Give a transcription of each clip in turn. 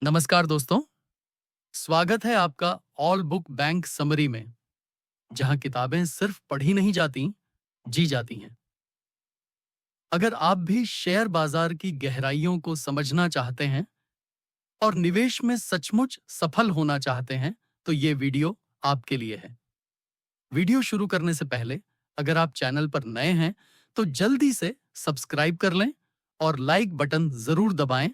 नमस्कार दोस्तों, स्वागत है आपका ऑल बुक बैंक समरी में, जहां किताबें सिर्फ पढ़ी नहीं जाती, जी जाती हैं। अगर आप भी शेयर बाजार की गहराइयों को समझना चाहते हैं और निवेश में सचमुच सफल होना चाहते हैं, तो ये वीडियो आपके लिए है। वीडियो शुरू करने से पहले, अगर आप चैनल पर नए हैं, तो जल्दी से सब्सक्राइब कर लें और लाइक बटन जरूर दबाएं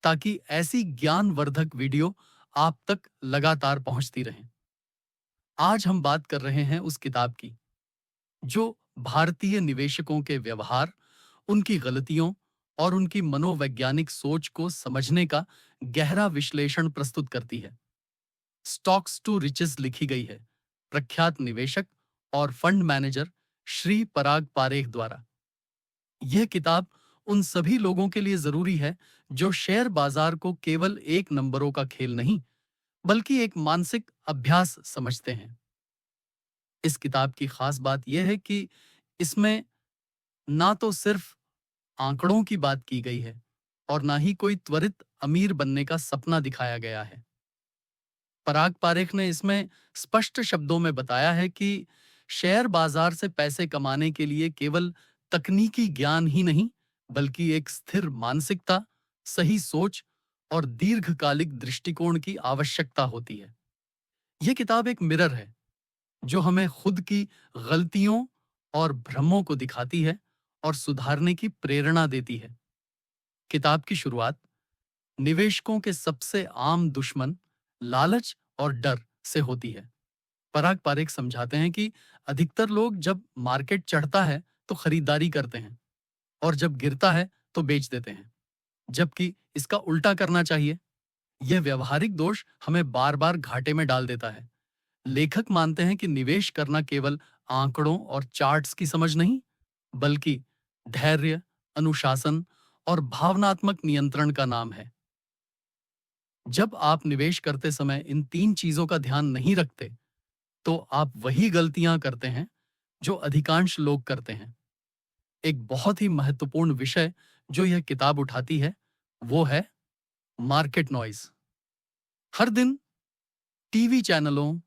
ताकि ऐसी ज्ञानवर्धक वीडियो आप तक लगातार पहुंचती रहें। आज हम बात कर रहे हैं उस किताब की जो भारतीय निवेशकों के व्यवहार, उनकी गलतियों और उनकी मनोवैज्ञानिक सोच को समझने का गहरा विश्लेषण प्रस्तुत करती है। स्टॉक्स टू रिचेस लिखी गई है प्रख्यात निवेशक और फंड मैनेजर श्री पराग पारेख द्वारा। यह किताब उन सभी लोगों के लिए जरूरी है जो शेयर बाजार को केवल एक नंबरों का खेल नहीं, बल्कि एक मानसिक अभ्यास समझते हैं। इस किताब की खास बात यह है कि इसमें ना तो सिर्फ आंकड़ों की बात की गई है और ना ही कोई त्वरित अमीर बनने का सपना दिखाया गया है। पराग पारेख ने इसमें स्पष्ट शब्दों में बताया है कि शेयर बाजार से पैसे कमाने के लिए केवल तकनीकी ज्ञान ही नहीं, बल्कि एक स्थिर मानसिकता, सही सोच और दीर्घकालिक दृष्टिकोण की आवश्यकता होती है। यह किताब एक मिरर है जो हमें खुद की गलतियों और भ्रमों को दिखाती है और सुधारने की प्रेरणा देती है। किताब की शुरुआत निवेशकों के सबसे आम दुश्मन लालच और डर से होती है। पराग पारेख समझाते हैं कि अधिकतर लोग जब मार्केट चढ़ता है तो खरीदारी करते हैं और जब गिरता है तो बेच देते हैं, जबकि इसका उल्टा करना चाहिए। यह व्यवहारिक दोष हमें बार बार घाटे में डाल देता है। लेखक मानते हैं कि निवेश करना केवल आंकड़ों और चार्ट्स की समझ नहीं, बल्कि धैर्य, अनुशासन और भावनात्मक नियंत्रण का नाम है। जब आप निवेश करते समय इन तीन चीजों का ध्यान नहीं रखते, तो आप वही गलतियां करते हैं जो अधिकांश लोग करते हैं। एक बहुत ही महत्वपूर्ण विषय जो यह किताब उठाती है, वो है मार्केट नॉइज। हर दिन टीवी चैनलों,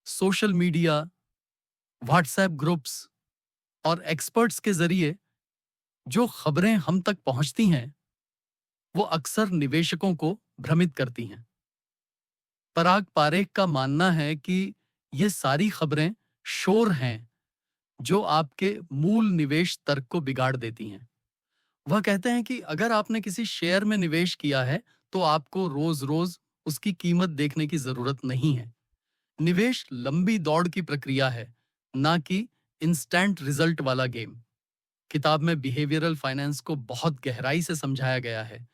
सोशल मीडिया, व्हाट्सएप ग्रुप्स और एक्सपर्ट्स के जरिए जो खबरें हम तक पहुंचती हैं, वो अक्सर निवेशकों को भ्रमित करती हैं। पराग पारेख का मानना है कि ये सारी खबरें शोर हैं जो आपके मूल निवेश तर्क को बिगाड़ देती हैं। वह कहते हैं कि अगर आपने किसी शेयर में निवेश किया है, तो आपको रोज-रोज उसकी कीमत देखने की जरूरत नहीं है। निवेश लंबी दौड़ की प्रक्रिया है, ना कि इंस्टेंट रिजल्ट वाला गेम। किताब में बिहेवियरल फाइनेंस को बहुत गहराई से समझाया गया है।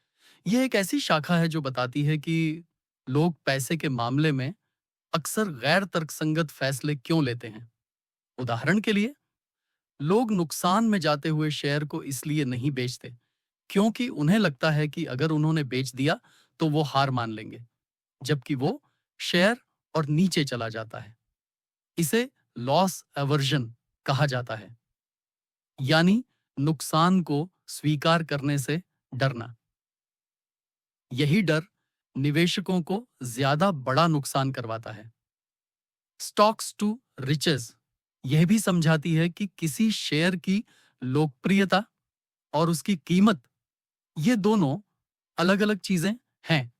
यह एक ऐसी शाखा है जो बताती है कि लोग पैसे के मामले में अक्सर गैर तर्कसंगत फैसले क्यों लेते हैं। उदाहरण के लिए, लोग नुकसान में जाते हुए शेयर को इसलिए नहीं बेचते क्योंकि उन्हें लगता है कि अगर उन्होंने बेच दिया तो वो हार मान लेंगे, जबकि वो शेयर और नीचे चला जाता है। इसे लॉस एवर्जन कहा जाता है, यानी नुकसान को स्वीकार करने से डरना। यही डर निवेशकों को ज्यादा बड़ा नुकसान करवाता है। स्टॉक्स टू रिचेस यह भी समझाती है कि किसी शेयर की लोकप्रियता और उसकी कीमत, ये दोनों अलग-अलग चीजें हैं।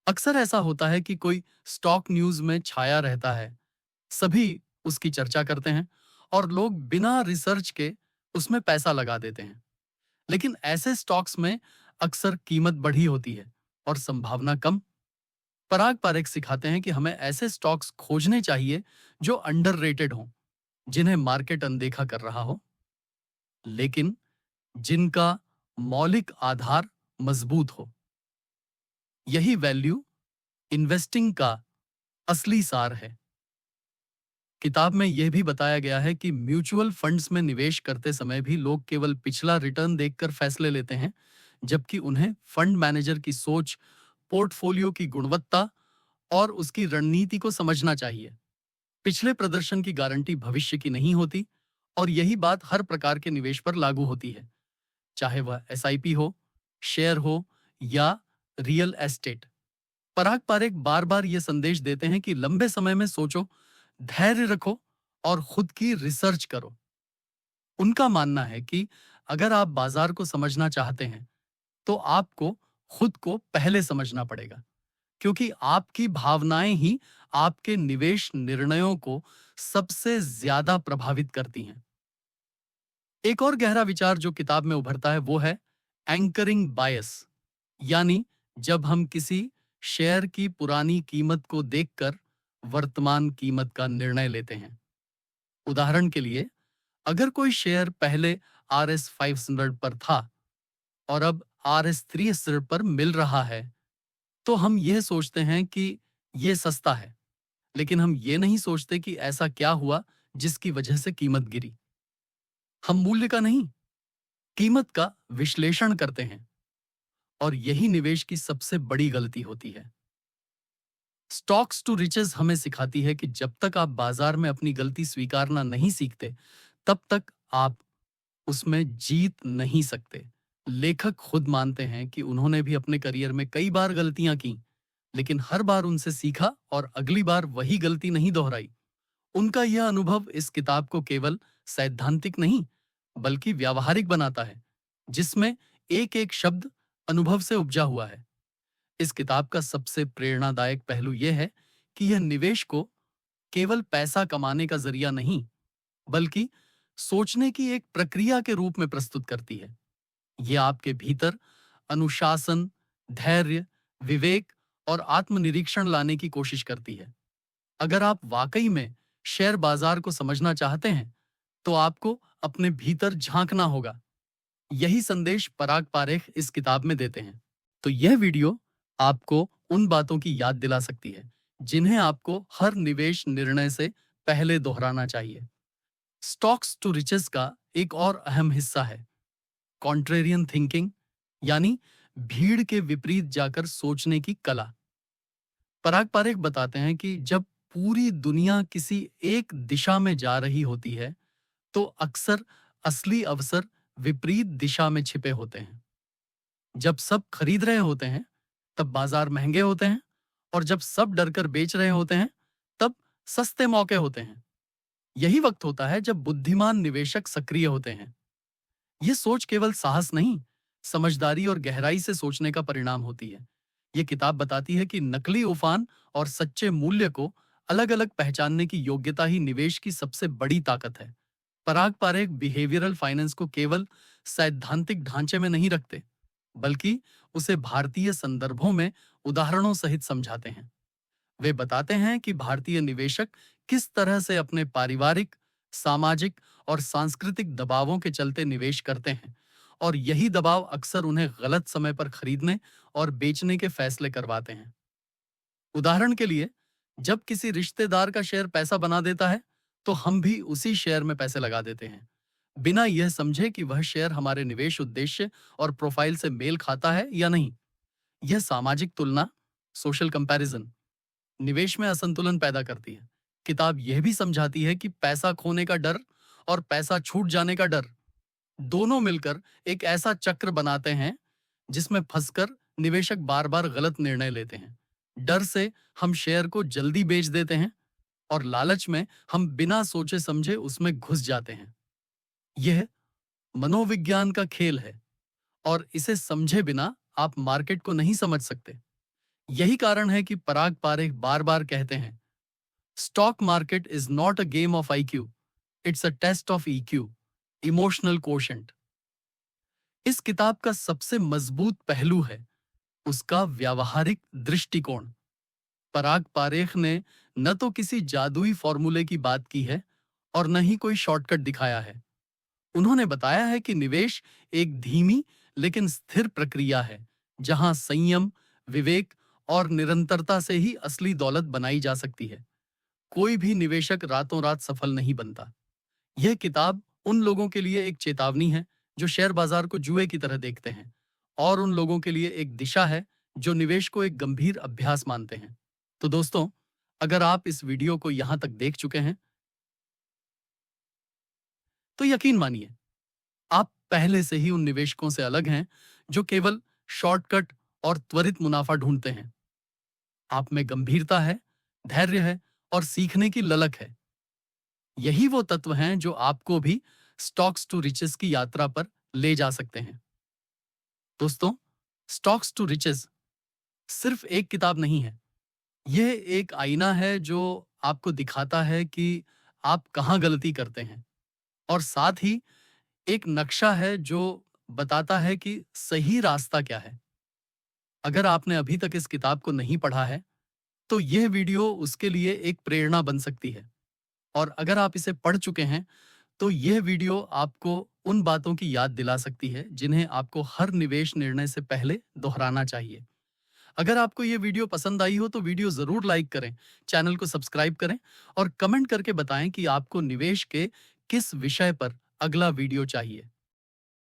अक्सर ऐसा होता है कि कोई स्टॉक न्यूज में छाया रहता है, सभी उसकी चर्चा करते हैं और लोग बिना रिसर्च के उसमें पैसा लगा देते हैं। लेकिन ऐसे स्टॉक्स में अक्सर कीमत बढ़ी होती है और संभावना कम। पराग पारेख सिखाते हैं कि हमें ऐसे स्टॉक्स खोजने चाहिए जो अंडररेटेड हों, जिन्हें मार्केट अनदेखा कर रहा हो, लेकिन जिनका मौलिक आधार मजबूत हो। यही वैल्यू इन्वेस्टिंग का असली सार है। किताब में यह भी बताया गया है कि म्यूचुअल फंड्स में निवेश करते समय भी लोग केवल पिछला रिटर्न देखकर फैसले लेते हैं, जबकि उन्हें फंड मैनेजर की सोच, पोर्टफोलियो की गुणवत्ता और उसकी रणनीति को समझना चाहिए। पिछले प्रदर्शन की गारंटी भविष्य की नहीं होती और यही बात हर प्रकार के निवेश पर लागू होती है, चाहे वह एसआईपी हो, शेयर हो या रियल एस्टेट। पराग पारेख बार बार ये संदेश देते हैं कि लंबे समय में सोचो, धैर्य रखो और खुद की रिसर्च करो। उनका मानना है कि अगर आप बाजार को समझना चाहते हैं तो आपको खुद को पहले समझना पड़ेगा, क्योंकि आपकी भावनाएं ही आपके निवेश निर्णयों को सबसे ज्यादा प्रभावित करती हैं। एक और गहरा विचार जो किताब में उभरता है वो है एंकरिंग बायस, यानी जब हम किसी शेयर की पुरानी कीमत को देखकर वर्तमान कीमत का निर्णय लेते हैं। उदाहरण के लिए, अगर कोई शेयर पहले RS 500 पर था और अब RS 300 पर मिल रहा है, तो हम यह सोचते हैं कि यह सस्ता है, लेकिन हम ये नहीं सोचते कि ऐसा क्या हुआ जिसकी वजह से कीमत गिरी। हम मूल्य का नहीं, कीमत का विश्लेषण करते हैं, और यही निवेश की सबसे बड़ी गलती होती है। स्टॉक्स टू रिचेस हमें सिखाती है कि जब तक आप बाजार में अपनी गलती स्वीकारना नहीं सीखते, तब तक आप उसमें जीत नहीं सकते। लेखक खुद मानते हैं कि उन्होंने भी अपने करियर में कई बार गलतियां की, लेकिन हर बार उनसे सीखा और अगली बार वही गलती नहीं दोहराई। उनका यह अनुभव इस किताब को केवल सैद्धांतिक नहीं, बल्कि व्यावहारिक बनाता है, जिसमें एक एक शब्द अनुभव से उपजा हुआ है। इस किताब का सबसे प्रेरणादायक पहलू यह है कि यह निवेश को केवल पैसा कमाने का जरिया नहीं, बल्कि सोचने की एक प्रक्रिया के रूप में प्रस्तुत करती है। यह आपके भीतर अनुशासन, धैर्य, विवेक और आत्मनिरीक्षण लाने की कोशिश करती है। अगर आप वाकई में शेयर बाजार को समझना चाहते हैं, तो आपको अपने भीतर झांकना होगा। यही संदेश पराग पारेख इस किताब में देते हैं। तो यह वीडियो आपको उन बातों की याद दिला सकती है जिन्हें आपको हर निवेश निर्णय से पहले दोहराना चाहिए। स्टॉक्स टू रिचेस का एक और अहम हिस्सा है कॉन्ट्रेरियन थिंकिंग, यानी भीड़ के विपरीत जाकर सोचने की कला। पराग पारेख बताते हैं कि जब पूरी दुनिया किसी एक दिशा में जा रही होती है, तो अक्सर असली अवसर विपरीत दिशा में छिपे होते हैं। जब सब खरीद रहे होते हैं, तब बाजार महंगे होते हैं, और जब सब डरकर बेच रहे होते हैं, तब सस्ते मौके होते हैं। यही वक्त होता है जब बुद्धिमान निवेशक सक्रिय होते हैं। यह सोच केवल साहस नहीं, समझदारी और गहराई से सोचने का परिणाम होती है। यह किताब बताती है कि नकली उफान और सच्चे मूल्य को अलग अलग पहचानने की योग्यता ही निवेश की सबसे बड़ी ताकत है। पराग पारेख बिहेवियरल फाइनेंस को केवल सैद्धांतिक ढांचे में नहीं रखते, बल्कि उसे भारतीय संदर्भों में उदाहरणों सहित समझाते हैं। वे बताते हैं कि भारतीय निवेशक किस तरह से अपने पारिवारिक, सामाजिक और सांस्कृतिक दबावों के चलते निवेश करते हैं, और यही दबाव अक्सर उन्हें गलत समय पर खरीदने और बेचने के फैसले करवाते हैं। उदाहरण के लिए, जब किसी रिश्तेदार का शेयर पैसा बना देता है, तो हम भी उसी शेयर में पैसे लगा देते हैं, बिना यह समझे कि वह शेयर हमारे निवेश उद्देश्य और प्रोफाइल से मेल खाता है या नहीं। यह सामाजिक तुलना, सोशल कंपैरिजन, निवेश में असंतुलन पैदा करती है। किताब यह भी समझाती है कि पैसा खोने का डर और पैसा छूट जाने का डर दोनों मिलकर एक ऐसा चक्र बनाते हैं जिसमें फंसकर निवेशक बार बार गलत निर्णय लेते हैं। डर से हम शेयर को जल्दी बेच देते हैं, और लालच में हम बिना सोचे समझे उसमें घुस जाते हैं। यह मनोविज्ञान का खेल है, और इसे समझे बिना आप मार्केट को नहीं समझ सकते। यही कारण है कि पराग पारेख बार बार कहते हैं, stock market is not a game of IQ, it's a test of EQ, emotional quotient. इस किताब का सबसे मजबूत पहलू है उसका व्यावहारिक दृष्टिकोण। पराग पारेख ने न तो किसी जादुई फॉर्मूले की बात की है, और न ही कोई शॉर्टकट दिखाया है। उन्होंने बताया है कि निवेश एक धीमी लेकिन स्थिर प्रक्रिया है, जहां संयम, विवेक और निरंतरता से ही असली दौलत बनाई जा सकती है। कोई भी निवेशक रातों रात सफल नहीं बनता। यह किताब उन लोगों के लिए एक चेतावनी है जो शेयर बाजार को जुए की तरह देखते हैं, और उन लोगों के लिए एक दिशा है जो निवेश को एक गंभीर अभ्यास मानते हैं। तो दोस्तों, अगर आप इस वीडियो को यहां तक देख चुके हैं, तो यकीन मानिए आप पहले से ही उन निवेशकों से अलग हैं जो केवल शॉर्टकट और त्वरित मुनाफा ढूंढते हैं। आप में गंभीरता है, धैर्य है और सीखने की ललक है। यही वो तत्व हैं जो आपको भी स्टॉक्स टू रिचेस की यात्रा पर ले जा सकते हैं। दोस्तों, स्टॉक्स टू रिचेस सिर्फ एक किताब नहीं है। यह एक आईना है जो आपको दिखाता है कि आप कहाँ गलती करते हैं, और साथ ही एक नक्शा है जो बताता है कि सही रास्ता क्या है। अगर आपने अभी तक इस किताब को नहीं पढ़ा है, तो यह वीडियो उसके लिए एक प्रेरणा बन सकती है। और अगर आप इसे पढ़ चुके हैं, तो यह वीडियो आपको उन बातों की याद दिला सकती है जिन्हें आपको हर निवेश निर्णय से पहले दोहराना चाहिए। अगर आपको यह वीडियो पसंद आई हो तो वीडियो जरूर लाइक करें, चैनल को सब्सक्राइब करें और कमेंट करके बताएं कि आपको निवेश के किस विषय पर अगला वीडियो चाहिए।